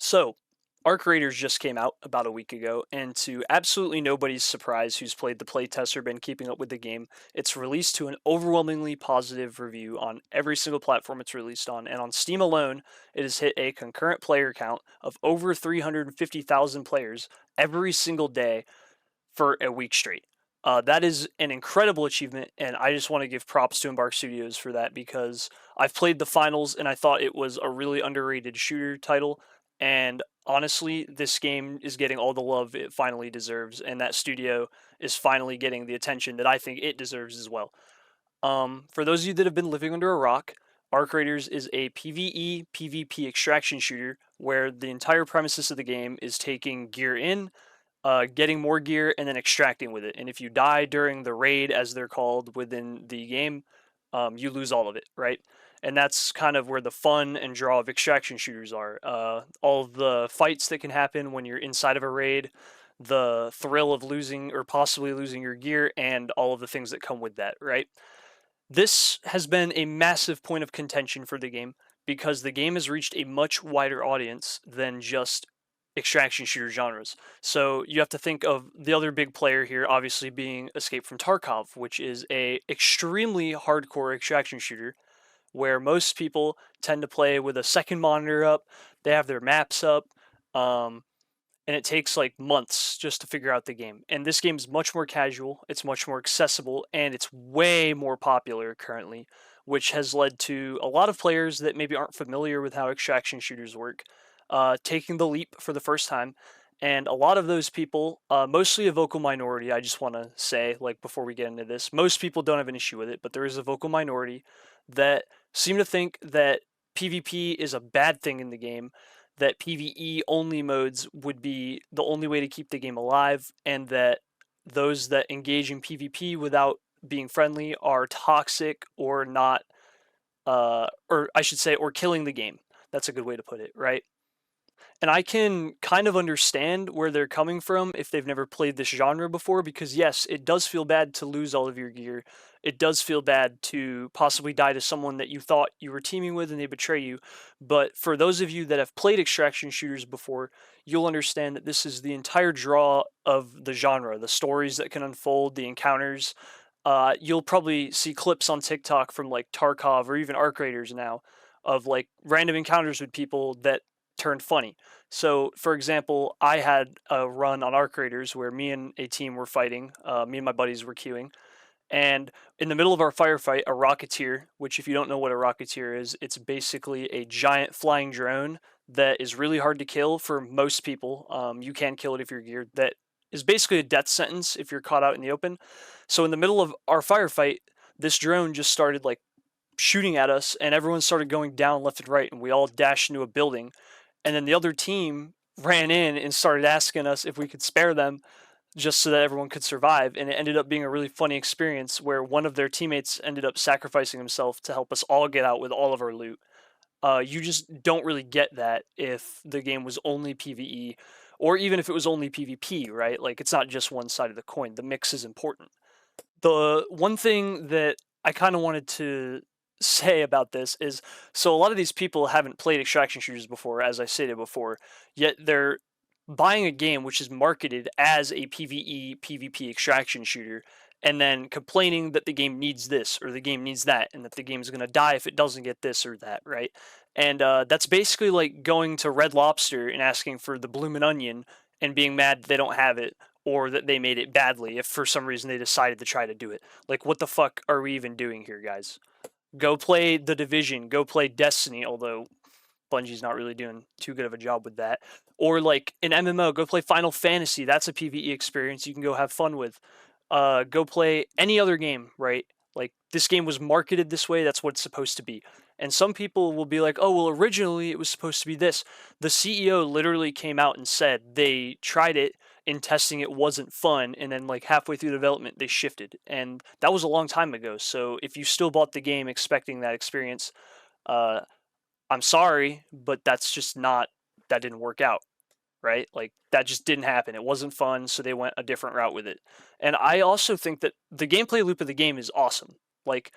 So, Arc Raiders just came out about a week ago, and to absolutely nobody's surprise who's played the playtest or been keeping up with the game, it's released to an overwhelmingly positive review on every single platform it's released on. And on Steam alone, it has hit a concurrent player count of over 350,000 players every single day for a week straight. That is an incredible achievement, and I just want to give props to Embark Studios for that because I've played the finals and I thought it was a really underrated shooter title. And honestly, this game is getting all the love it finally deserves, and that studio is finally getting the attention that I think it deserves as well. For those of you that have been living under a rock, Arc Raiders is a PvE PvP extraction shooter where the entire premises of the game is taking gear in, getting more gear, and then extracting with it. And if you die during the raid, as they're called within the game, you lose all of it, right? And that's kind of where the fun and draw of extraction shooters are. All of the fights that can happen when you're inside of a raid, the thrill of losing or possibly losing your gear, and all of the things that come with that, right? This has been a massive point of contention for the game because the game has reached a much wider audience than just extraction shooter genres. So you have to think of the other big player here obviously being Escape from Tarkov, which is a extremely hardcore extraction shooter where most people tend to play with a second monitor up, they have their maps up, um, and it takes like months just to figure out the game. And this game is much more casual, it's much more accessible, and it's way more popular currently, which has led to a lot of players that maybe aren't familiar with how extraction shooters work taking the leap for the first time. And a lot of those people, mostly a vocal minority, I just want to say, like before we get into this, most people don't have an issue with it, but there is a vocal minority that seem to think that PvP is a bad thing in the game, that PvE only modes would be the only way to keep the game alive, and that those that engage in PvP without being friendly are toxic or not, or I should say, or killing the game. That's a good way to put it, right? And I can kind of understand where they're coming from if they've never played this genre before, because yes, it does feel bad to lose all of your gear. It does feel bad to possibly die to someone that you thought you were teaming with and they betray you. But for those of you that have played extraction shooters before, you'll understand that this is the entire draw of the genre, the stories that can unfold, the encounters. You'll probably see clips on TikTok from like Tarkov or even Arc Raiders now of like random encounters with people that turned funny. So, for example, I had a run on Arc Raiders where me and a team were fighting. Me and my buddies were queuing, and in the middle of our firefight, a Rocketeer, which if you don't know what a Rocketeer is, it's basically a giant flying drone that is really hard to kill for most people. You can kill it if you're geared. That is basically a death sentence if you're caught out in the open. So in the middle of our firefight, this drone just started like shooting at us, and everyone started going down left and right, and we all dashed into a building. And then the other team ran in and started asking us if we could spare them just so that everyone could survive. And it ended up being a really funny experience where one of their teammates ended up sacrificing himself to help us all get out with all of our loot. You just don't really get that if the game was only PvE, or even if it was only PvP, right? Like, it's not just one side of the coin. The mix is important. The one thing that I kind of wanted to say about this is, so a lot of these people haven't played extraction shooters before, as I stated before, yet they're buying a game which is marketed as a PvE PvP extraction shooter, and then complaining that the game needs this or the game needs that, and that the game is going to die if it doesn't get this or that, right? And that's basically like going to Red Lobster and asking for the bloomin' onion and being mad that they don't have it, or that they made it badly if for some reason they decided to try to do it. Like, what the fuck are we even doing here, guys? Go play The Division, go play Destiny, although Bungie's not really doing too good of a job with that. Or like an MMO, go play Final Fantasy. That's a PvE experience you can go have fun with. Go play any other game, right? Like, this game was marketed this way, that's what it's supposed to be. And some people will be like, oh, well, originally it was supposed to be this. The CEO literally came out and said they tried it in testing, it wasn't fun, and then like halfway through development they shifted. And that was a long time ago. So if you still bought the game expecting that experience, uh, I'm sorry, but that's just not, that didn't work out, right? Like, that just didn't happen. It wasn't fun, so they went a different route with it. And I also think that the gameplay loop of the game is awesome. Like,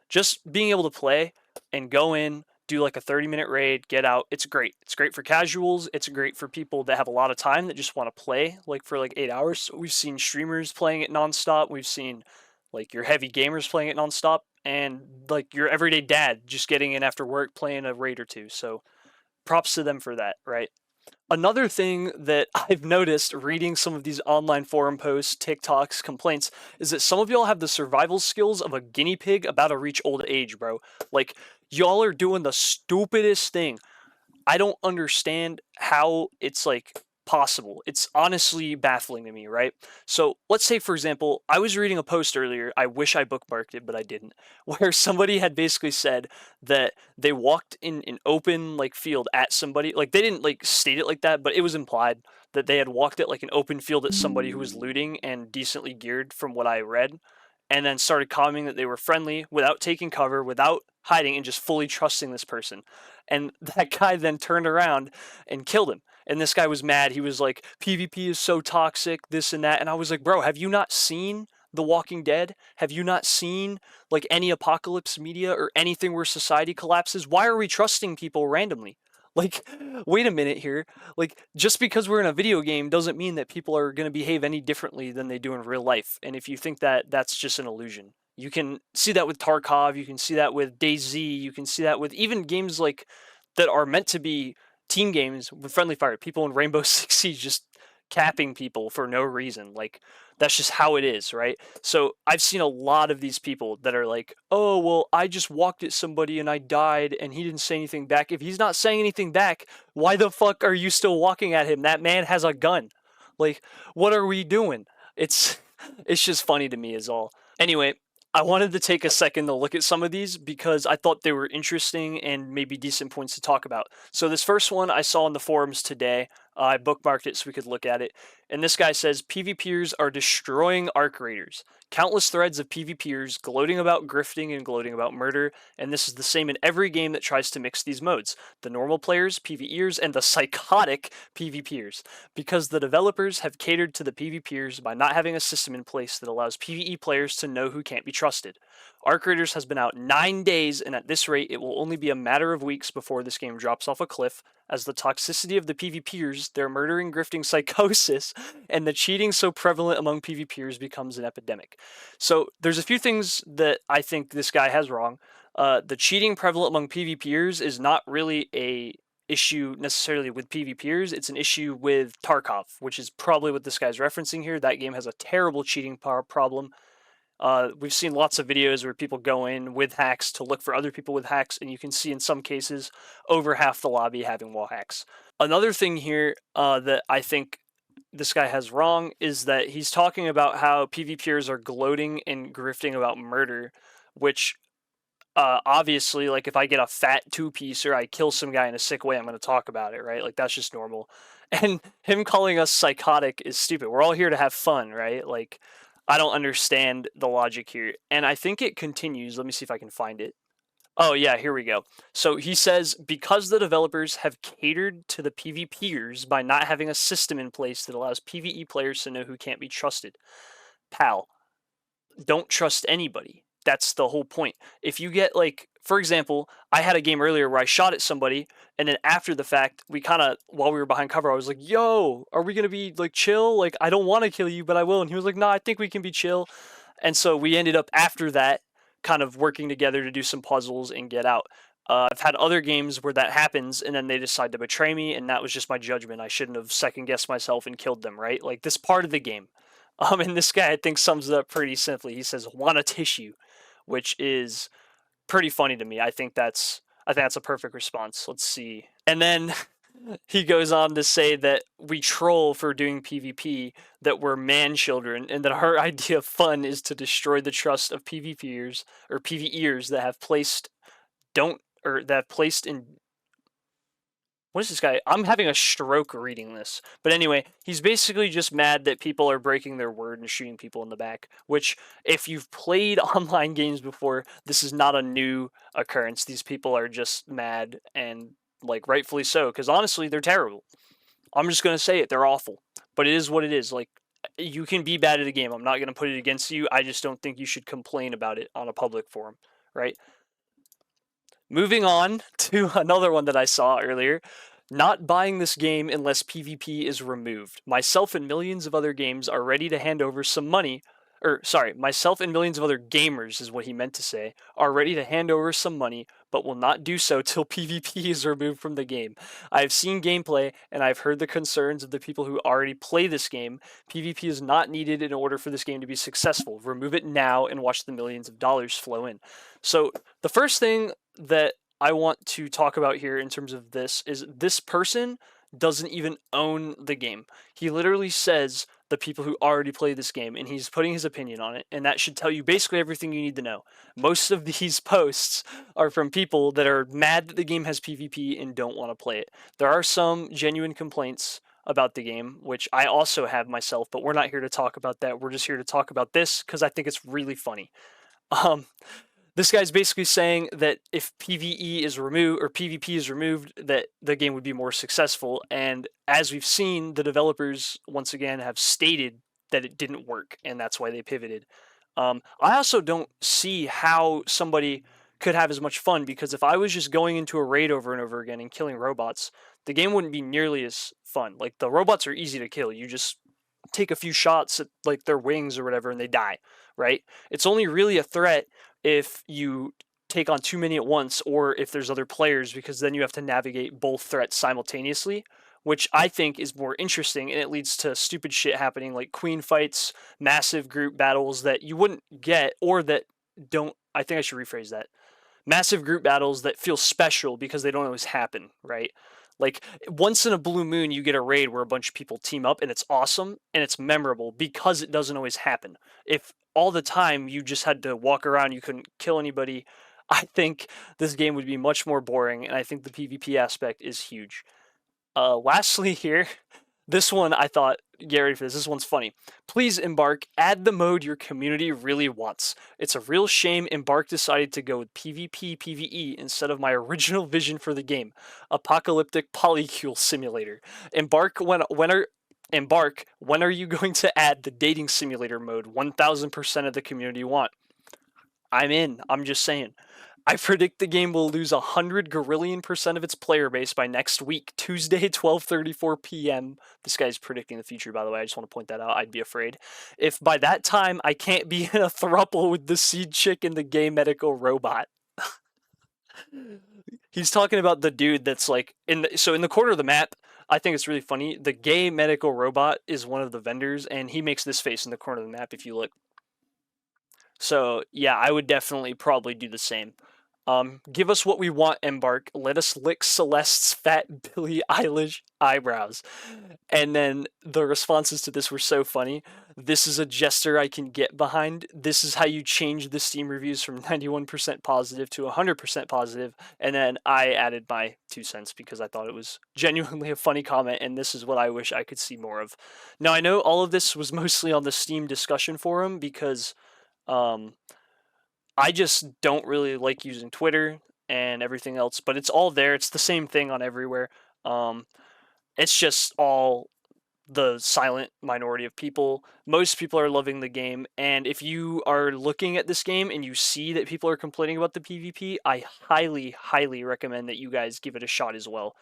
just being able to play and go in, do like a 30-minute raid, get out. It's great. It's great for casuals. It's great for people that have a lot of time that just want to play like for like 8 hours. So we've seen streamers playing it nonstop. We've seen like your heavy gamers playing it nonstop, and like your everyday dad just getting in after work playing a raid or two. So props to them for that, right? Another thing that I've noticed reading some of these online forum posts, TikToks, complaints, is that some of y'all have the survival skills of a guinea pig about to reach old age, bro. Like, y'all are doing the stupidest thing. I don't understand how it's like possible. It's honestly baffling to me, right? So let's say, for example, I was reading a post earlier. I wish I bookmarked it, but I didn't. Where somebody had basically said that they walked in an open like field at somebody. Like they didn't like state it like that, but it was implied that they had walked at like an open field at somebody who was looting and decently geared, from what I read, and then started commenting that they were friendly without taking cover, without hiding, and just fully trusting this person. And that guy then turned around and killed him. And this guy was mad. He was like, PvP is so toxic, this and that. And I was like, bro, have you not seen The Walking Dead? Have you not seen like any apocalypse media or anything where society collapses? Why are we trusting people randomly? Like, wait a minute here. Like, just because we're in a video game doesn't mean that people are going to behave any differently than they do in real life. And if you think that, that's just an illusion. You can see that with Tarkov, you can see that with DayZ, you can see that with even games like that are meant to be team games with friendly fire. People in Rainbow Six Siege just capping people for no reason. Like, that's just how it is, right? So I've seen a lot of these people that are like, oh, well, I just walked at somebody and I died and he didn't say anything back. If he's not saying anything back, why the fuck are you still walking at him? That man has a gun. Like, what are we doing? It's it's just funny to me is all. Anyway, I wanted to take a second to look at some of these because I thought they were interesting and maybe decent points to talk about. So this first one I saw in the forums today. I bookmarked it so we could look at it. And this guy says PvPers are destroying arc raiders. Countless threads of PvPers gloating about grifting and gloating about murder, and this is the same in every game that tries to mix these modes. The normal players, PvEers, and the psychotic PvPers. Because the developers have catered to the PvPers by not having a system in place that allows PvE players to know who can't be trusted. Arc Raiders has been out 9 days, and at this rate, it will only be a matter of weeks before this game drops off a cliff, as the toxicity of the PvPers, their murdering, grifting psychosis, and the cheating so prevalent among PvPers becomes an epidemic. So there's a few things that I think this guy has wrong. The cheating prevalent among PvPers is not really a issue necessarily with PvPers. It's an issue with Tarkov, which is probably what this guy's referencing here. That game has a terrible cheating problem. We've seen lots of videos where people go in with hacks to look for other people with hacks, and you can see in some cases over half the lobby having wall hacks. Another thing here that I think this guy has wrong is that he's talking about how PvPers are gloating and grifting about murder, which obviously, like if I get a fat two-piece or I kill some guy in a sick way, I'm going to talk about it, right? Like that's just normal. And him calling us psychotic is stupid. We're all here to have fun, right? Like I don't understand the logic here. And I think it continues. Let me see if I can find it. Oh, yeah, here we go. So he says, because the developers have catered to the PvPers by not having a system in place that allows PvE players to know who can't be trusted. Pal, don't trust anybody. That's the whole point. If you get like, for example, I had a game earlier where I shot at somebody, and then after the fact, we kind of, while we were behind cover, I was like, yo, are we going to be like chill? Like, I don't want to kill you, but I will. And he was like, nah, I think we can be chill. And so we ended up after that kind of working together to do some puzzles and get out. I've had other games where that happens and then they decide to betray me, and that was just my judgment. I shouldn't have second guessed myself and killed them, right? Like this part of the game. And this guy I think sums it up pretty simply. He says, "Want a tissue," which is pretty funny to me. I think that's a perfect response. Let's see. And then he goes on to say that we troll for doing PvP, that we're man children, and that our idea of fun is to destroy the trust of PvPers or PvEers that have placed don't or that have placed in what is this guy? I'm having a stroke reading this. But anyway, he's basically just mad that people are breaking their word and shooting people in the back, which if you've played online games before, this is not a new occurrence. These people are just mad, and like rightfully so, because honestly, they're terrible. I'm just going to say it, they're awful. But it is what it is. Like you can be bad at a game. I'm not going to put it against you. I just don't think you should complain about it on a public forum, right? Moving on to another one that I saw earlier. Not buying this game unless PvP is removed. Myself and millions of other games are ready to hand over some money. Or, sorry, myself and millions of other gamers is what he meant to say, are ready to hand over some money, but will not do so till PvP is removed from the game. I have seen gameplay, and I've heard the concerns of the people who already play this game. PvP is not needed in order for this game to be successful. Remove it now and watch the millions of dollars flow in. So, the first thing that I want to talk about here in terms of this is this person doesn't even own the game. He literally says the people who already play this game, and he's putting his opinion on it, and that should tell you basically everything you need to know. Most of these posts are from people that are mad that the game has PvP and don't want to play it. There are some genuine complaints about the game, which I also have myself, but we're not here to talk about that. We're just here to talk about this because I think it's really funny. Um, this guy's basically saying that if PvE is removed or PvP is removed, that the game would be more successful. And as we've seen, the developers once again have stated that it didn't work, and that's why they pivoted. I also don't see how somebody could have as much fun, because if I was just going into a raid over and over again and killing robots, the game wouldn't be nearly as fun. Like, the robots are easy to kill. You just take a few shots at like their wings or whatever and they die, right? It's only really a threat if you take on too many at once, or if there's other players, because then you have to navigate both threats simultaneously, which I think is more interesting, and it leads to stupid shit happening like queen fights, massive group battles that you wouldn't get, or that don't, I think I should rephrase that, massive group battles that feel special because they don't always happen, right? Like, once in a blue moon, you get a raid where a bunch of people team up, and it's awesome and it's memorable because it doesn't always happen. If all the time you just had to walk around, you couldn't kill anybody, I think this game would be much more boring, and I think the PvP aspect is huge. Lastly, here, this one I thought, get ready for this. This one's funny. Please, Embark, add the mode your community really wants. It's a real shame Embark decided to go with PvP PvE instead of my original vision for the game, apocalyptic polycule simulator. Embark, when are you going to add the dating simulator mode 1000% of the community want? I'm in. I'm just saying. I predict the game will lose 100 gorillion% of its player base by next week, Tuesday, 12:34 p.m. This guy's predicting the future, by the way. I just want to point that out. I'd be afraid. If by that time I can't be in a throuple with the seed chick and the gay medical robot. He's talking about the dude that's like in the corner of the map. I think it's really funny. The gay medical robot is one of the vendors, and he makes this face in the corner of the map if you look. So yeah, I would definitely probably do the same. Give us what we want, Embark. Let us lick Celeste's fat Billie Eilish eyebrows. And then the responses to this were so funny. This is a gesture I can get behind. This is how you change the Steam reviews from 91% positive to 100% positive. And then I added my 2 cents because I thought it was genuinely a funny comment, and this is what I wish I could see more of. Now, I know all of this was mostly on the Steam discussion forum because um, I just don't really like using Twitter and everything else, but it's all there. It's the same thing on everywhere. Um, it's just all the silent minority of people. Most people are loving the game, and if you are looking at this game and you see that people are complaining about the PvP, I highly, highly recommend that you guys give it a shot as well.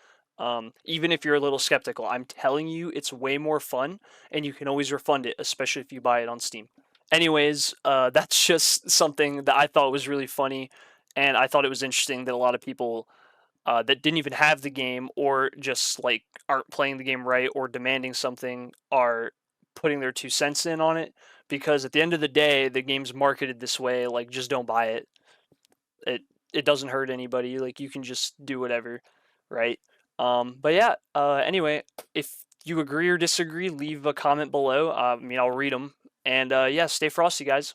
Even if you're a little skeptical, I'm telling you, it's way more fun, and you can always refund it, especially if you buy it on Steam. Anyways, that's just something that I thought was really funny, and I thought it was interesting that a lot of people that didn't even have the game, or just like aren't playing the game right, or demanding something, are putting their 2 cents in on it. Because at the end of the day, the game's marketed this way. Like, just don't buy it. It it doesn't hurt anybody. Like, you can just do whatever, right? But yeah. Anyway, if you agree or disagree, leave a comment below. I mean, I'll read them. And yeah, stay frosty, guys.